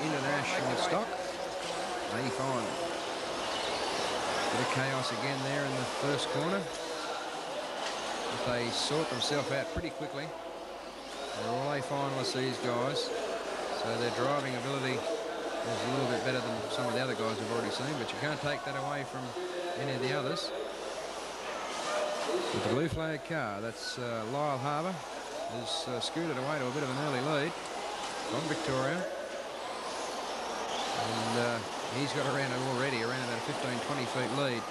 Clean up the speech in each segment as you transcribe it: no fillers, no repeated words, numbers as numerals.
international stock. A final. Bit of chaos again there in the first corner. But they sort themselves out pretty quickly. They're all A finalists, these guys. So their driving ability is a little bit better than some of the other guys we've already seen, but you can't take that away from any of the others. With the blue flag car, that's Lyle Harbour, who's scooted away to a bit of an early lead from Victoria. And he's got around already, around about a 15-20 feet lead.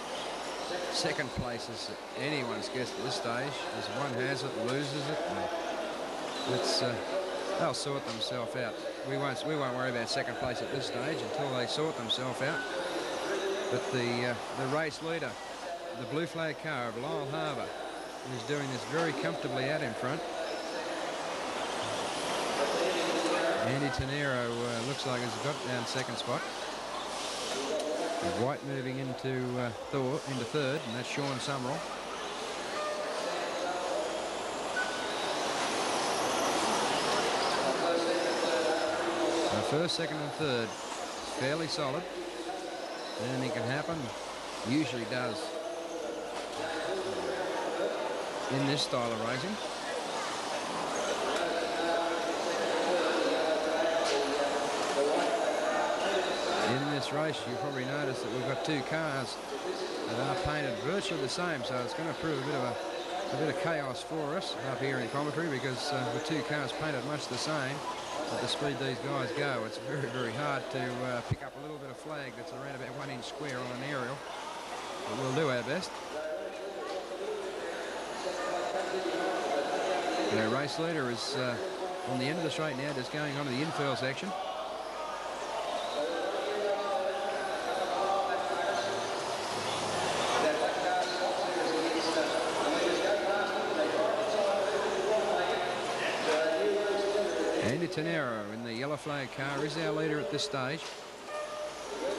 Second place is anyone's guess at this stage, as one has it, loses it. It's, they'll sort themselves out. We won't worry about second place at this stage until they sort themselves out. But the race leader, the blue flag car of Lyle Harbour, is doing this very comfortably out in front. Andy Tonero looks like he's got down second spot. White moving into third, and that's Sean Summerall. First, second and third, fairly solid. Anything can happen, usually does in this style of racing. In this race, you probably noticed that we've got two cars that are painted virtually the same, so it's going to prove a bit of chaos for us up here in commentary, because with two cars painted much the same, at the speed these guys go, it's very, very hard to pick up a little bit of flag that's around about 1 inch square on an aerial. But we'll do our best. And our race leader is on the end of the straight now, just going on to the infill section. Tonero in the yellow flag car is our leader at this stage.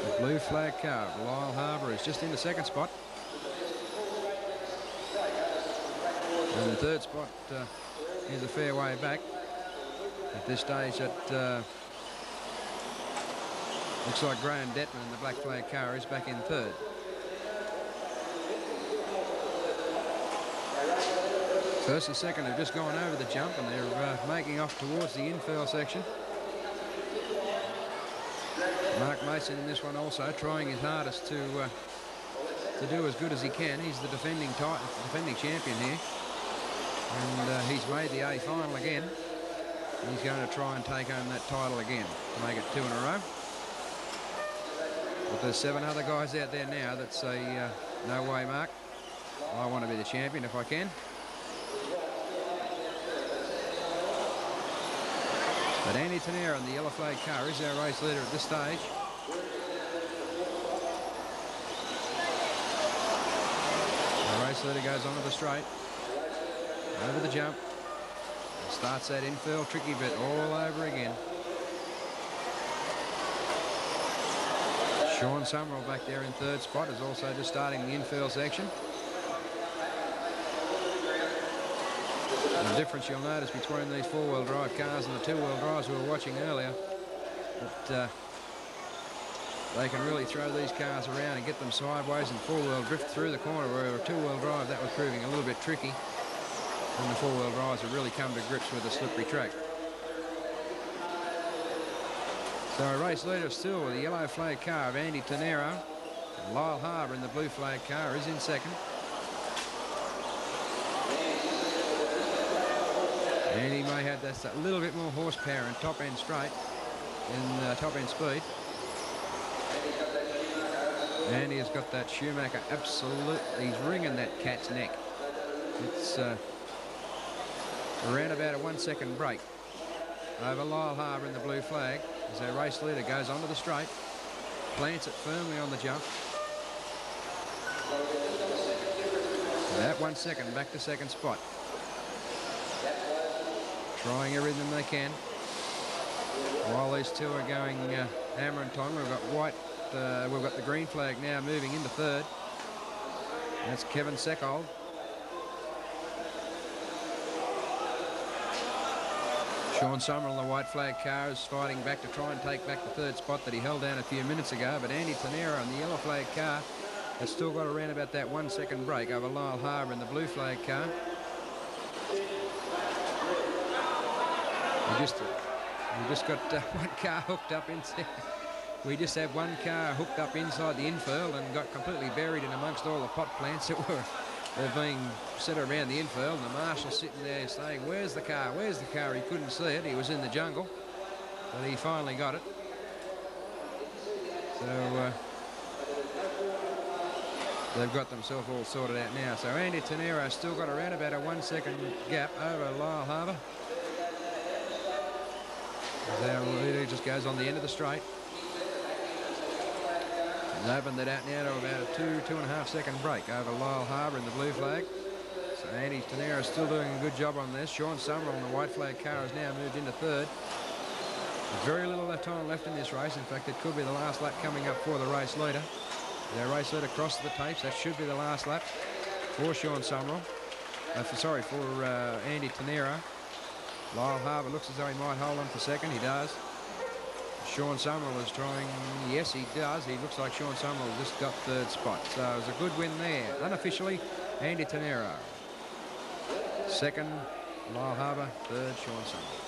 The blue flag car of Lyle Harbour is just in the second spot. And the third spot is a fair way back. At this stage, that looks like Graham Detman in the black flag car is back in third. First and second have just gone over the jump, and they're making off towards the infill section. Mark Mason in this one also trying his hardest to do as good as he can. He's the defending champion here, and he's made the A final again. He's going to try and take home that title again to make it 2 in a row. But there's 7 other guys out there now that say, no way, Mark. I want to be the champion if I can. But Andy Tonero in the yellow flag car is our race leader at this stage. The race leader goes onto the straight, over the jump, starts that infield tricky bit all over again. Sean Summerall back there in third spot is also just starting the infield section. The difference you'll notice between these four-wheel drive cars and the two-wheel drives we were watching earlier, that they can really throw these cars around and get them sideways and four-wheel drift through the corner, where a two-wheel drive, that was proving a little bit tricky. And the four-wheel drives have really come to grips with a slippery track. So a race leader still with the yellow flag car of Andy Tonero. Lyle Harbour in the blue flag car is in second. And he may have that little bit more horsepower in top end straight, in top end speed. And he has got that Schumacher absolutely, he's wringing that cat's neck. It's around about a 1 second break over Lyle Harbour in the blue flag as our race leader goes onto the straight, plants it firmly on the jump. And that 1 second back to second spot. Trying everything they can. While these two are going hammer and tongue, we've got white, we've got the green flag now moving into third. That's Kevin Seckold. Sean Summerall, the white flag car, is fighting back to try and take back the third spot that he held down a few minutes ago. But Andy Tonero in the yellow flag car has still got around about that 1 second break over Lyle Harbour in the blue flag car. We just got one car hooked up inside. We just had one car hooked up inside the infield and got completely buried in amongst all the pot plants that were being set around the infield. And the marshal's sitting there saying, "Where's the car? Where's the car?" He couldn't see it. He was in the jungle, but he finally got it. So they've got themselves all sorted out now. So Andy Tonero still got around about a 1 second gap over Lyle Harbour. He just goes on the end of the straight. He's opened that out now to about a 2.5 second break over Lyle Harbour in the blue flag. So Andy Tonero is still doing a good job on this. Sean Summerall in the white flag car has now moved into third. Very little time left in this race. In fact, it could be the last lap coming up for the race leader. The race leader crosses the tapes. That should be the last lap for Sean Summerall. For Andy Tonero. Lyle Harbour looks as though he might hold on for second. He does. Sean Summerall is trying. Yes, he does. He looks like Sean Summerall just got third spot. So it was a good win there. Unofficially, Andy Tonero. Second, Lyle Harbour. Third, Sean Summerall.